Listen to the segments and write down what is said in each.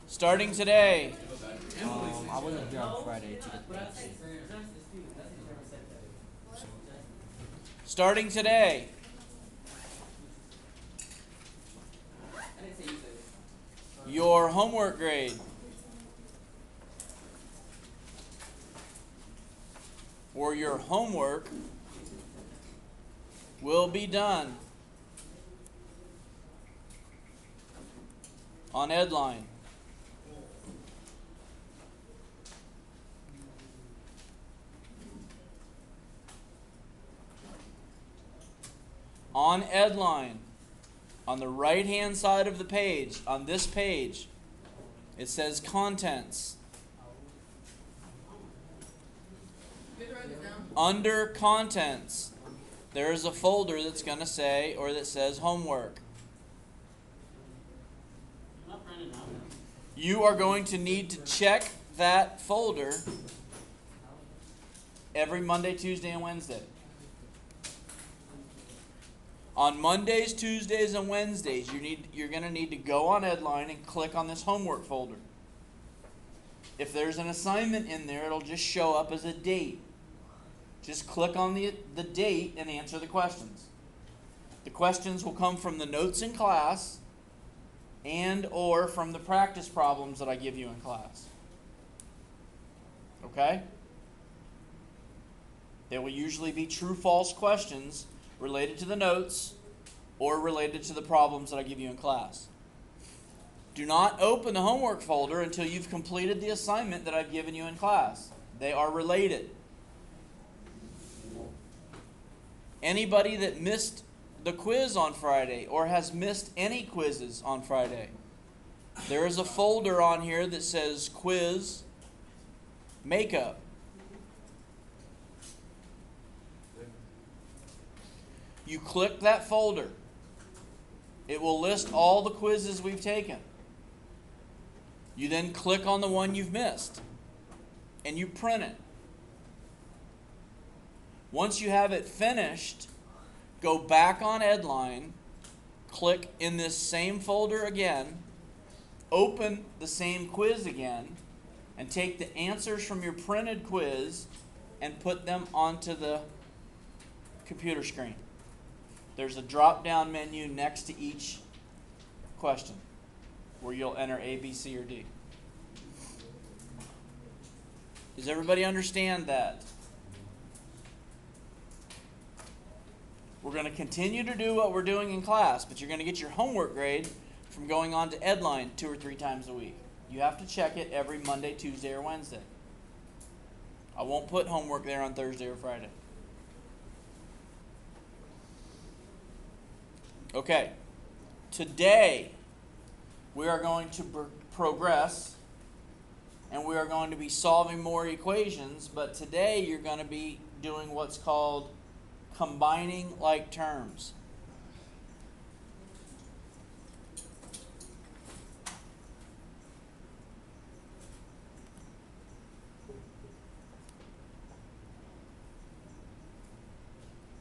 Starting today. I wasn't here on Friday to get the tape. Starting today. Your homework grade. Or your homework will be done on Edline. On Edline, on the right-hand side of the page, on this page, it says Contents. Under Contents, there is a folder that's going to say, or that says Homework. You are going to need to check that folder every Monday, Tuesday, and Wednesday. On Mondays, Tuesdays, and Wednesdays, you're going to need to go on Edline and click on this homework folder. If there's an assignment in there, it'll just show up as a date. Just click on the date and answer the questions. The questions will come from the notes in class and or from the practice problems that I give you in class. Okay? They will usually be true-false questions related to the notes or related to the problems that I give you in class. Do not open the homework folder until you've completed the assignment that I've given you in class. They are related. Anybody that missed the quiz on Friday or has missed any quizzes on Friday, there is a folder on here that says Quiz Makeup. You click that folder. It will list all the quizzes we've taken. You then click on the one you've missed and you print it. Once you have it finished, go back on Edline, click in this same folder again, open the same quiz again, and take the answers from your printed quiz and put them onto the computer screen. There's a drop-down menu next to each question where you'll enter A, B, C, or D. Does everybody understand that? We're going to continue to do what we're doing in class, but you're going to get your homework grade from going on to Edline 2 or 3 times a week. You have to check it every Monday, Tuesday, or Wednesday. I won't put homework there on Thursday or Friday. Okay, today we are going to progress and we are going to be solving more equations, but today you're going to be doing what's called combining like terms.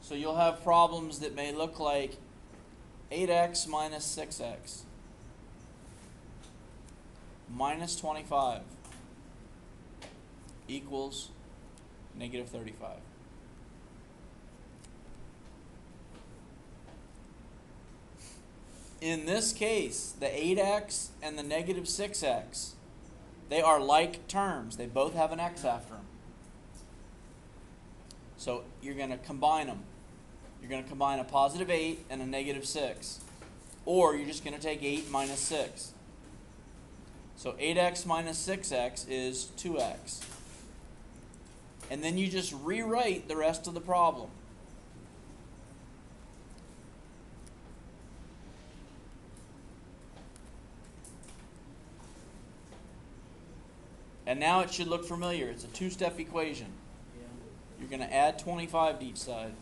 So you'll have problems that may look like 8x minus 6x minus 25 equals negative 35. In this case, the 8x and the negative 6x, they are like terms. They both have an x after them. So you're going to combine them. You're going to combine a positive 8 and a negative 6. Or you're just going to take 8 minus 6. So 8x minus 6x is 2x. And then you just rewrite the rest of the problem. And now it should look familiar. It's a two-step equation. You're going to add 25 to each side.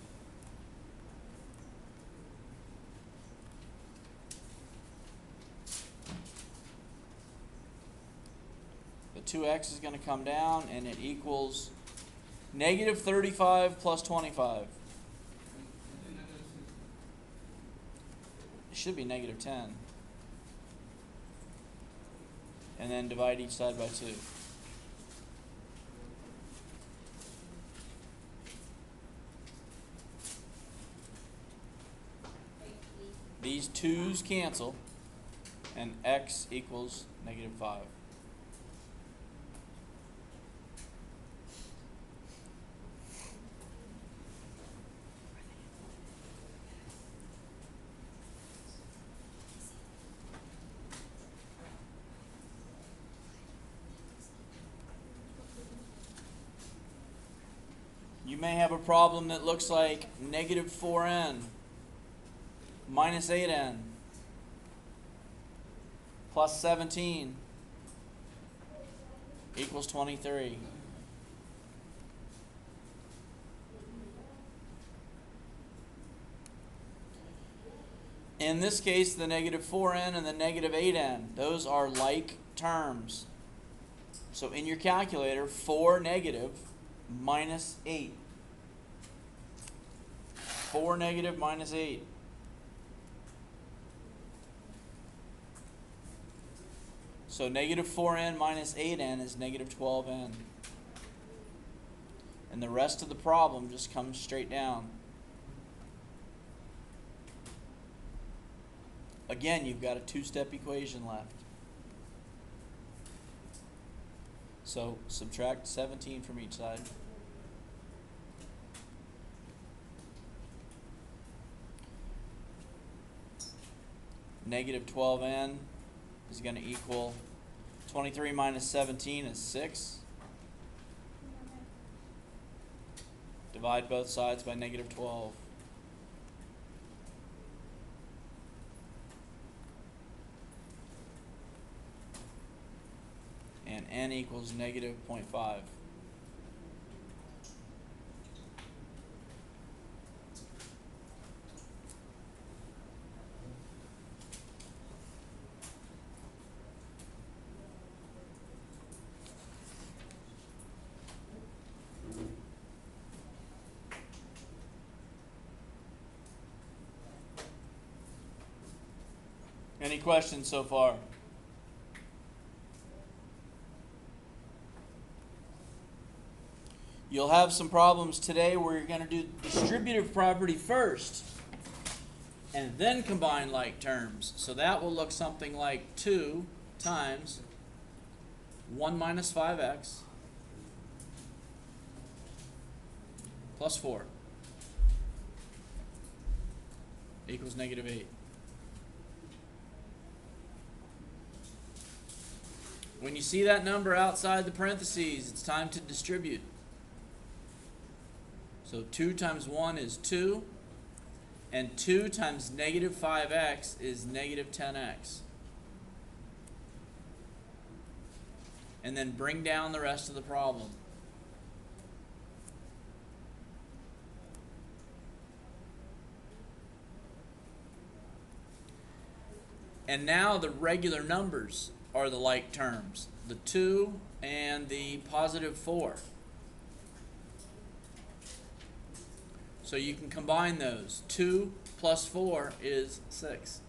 The 2x is going to come down and it equals negative 35 plus 25. It should be negative 10. and then divide each side by 2. These 2's cancel, and x equals -5. You may have a problem that looks like -4n minus 8n plus 17 equals 23. In this case, the -4n and the -8n, those are like terms. So in your calculator, 4 negative minus 8. 4 negative minus 8. So -4n minus 8n is -12n. And the rest of the problem just comes straight down. Again, you've got a 2-step equation left. So subtract 17 from each side. -12n is going to equal 23 minus 17 is 6. Divide both sides by -12. And n equals -0.5. Any questions so far? You'll have some problems today where you're going to do distributive property first and then combine like terms. So that will look something like 2 times 1 minus 5x plus 4 equals -8. When you see that number outside the parentheses, it's time to distribute. So 2 times 1 is 2, and 2 times -5x is -10x. And then bring down the rest of the problem. And now the regular numbers are the like terms, the 2 and the +4. So you can combine those. 2 plus 4 is 6.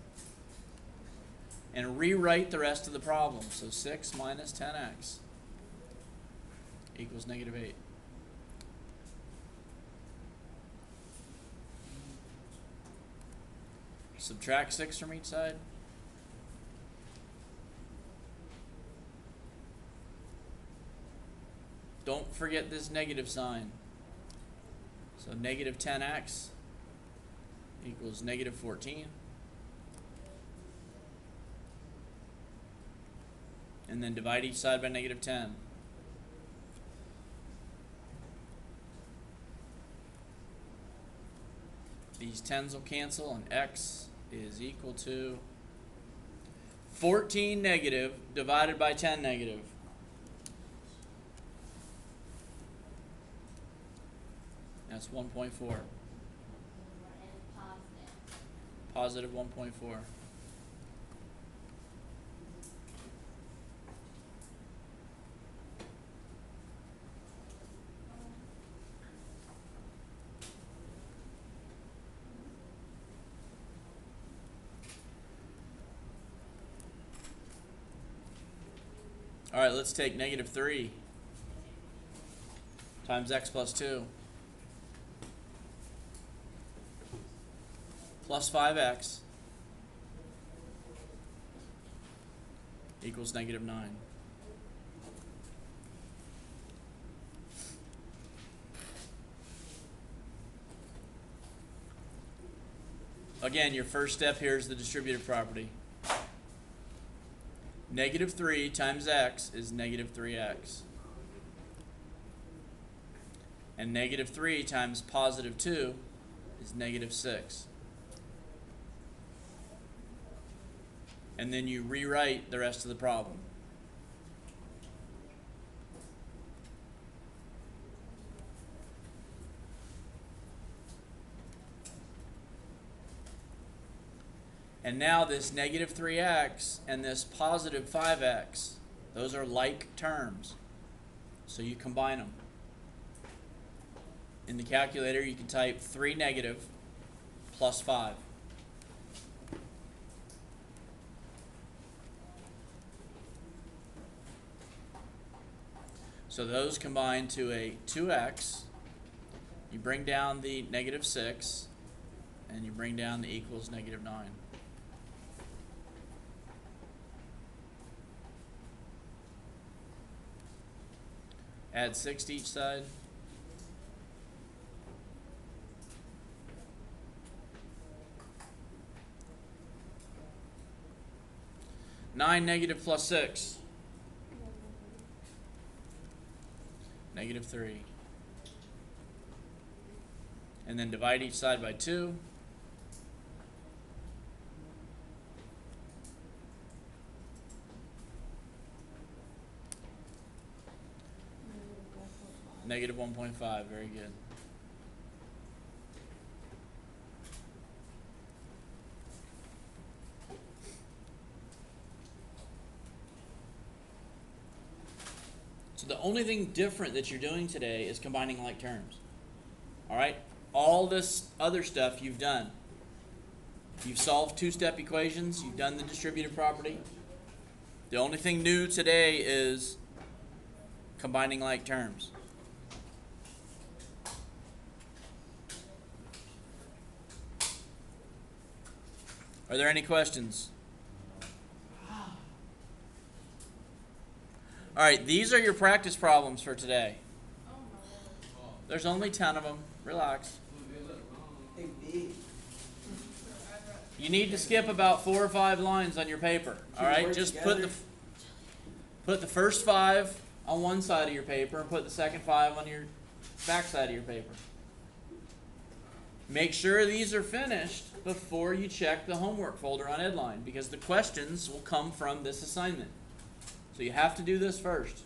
And rewrite the rest of the problem. So 6 minus 10x equals -8. Subtract 6 from each side. Don't forget this negative sign. So -10x equals -14. And then divide each side by -10. These 10's will cancel, and x is equal to 14 negative divided by 10 negative. That's 1.4. Positive 1.4. All right, let's take negative 3 times x plus 2 plus 5x equals negative 9. Again, your first step here is the distributive property. Negative 3 times x is negative 3x. And negative 3 times positive 2 is negative 6. And then you rewrite the rest of the problem. And now this negative 3x and this positive 5x, those are like terms. So you combine them. In the calculator, you can type 3 negative plus 5. So those combine to a 2x. You bring down the negative 6, and you bring down the equals negative 9. Add 6 to each side. Nine negative plus 6. Negative 3. And then divide each side by 2. Negative 1.5, very good. So the only thing different that you're doing today is combining like terms. All right? All this other stuff you've done. You've solved two-step equations. You've done the distributive property. The only thing new today is combining like terms. Are there any questions? All right, these are your practice problems for today. There's only 10 of them. Relax. You need to skip about 4 or 5 lines on your paper. All right, just put the first 5 on one side of your paper and put the second 5 on your back side of your paper. Make sure these are finished before you check the homework folder on Edline, because the questions will come from this assignment. So you have to do this first.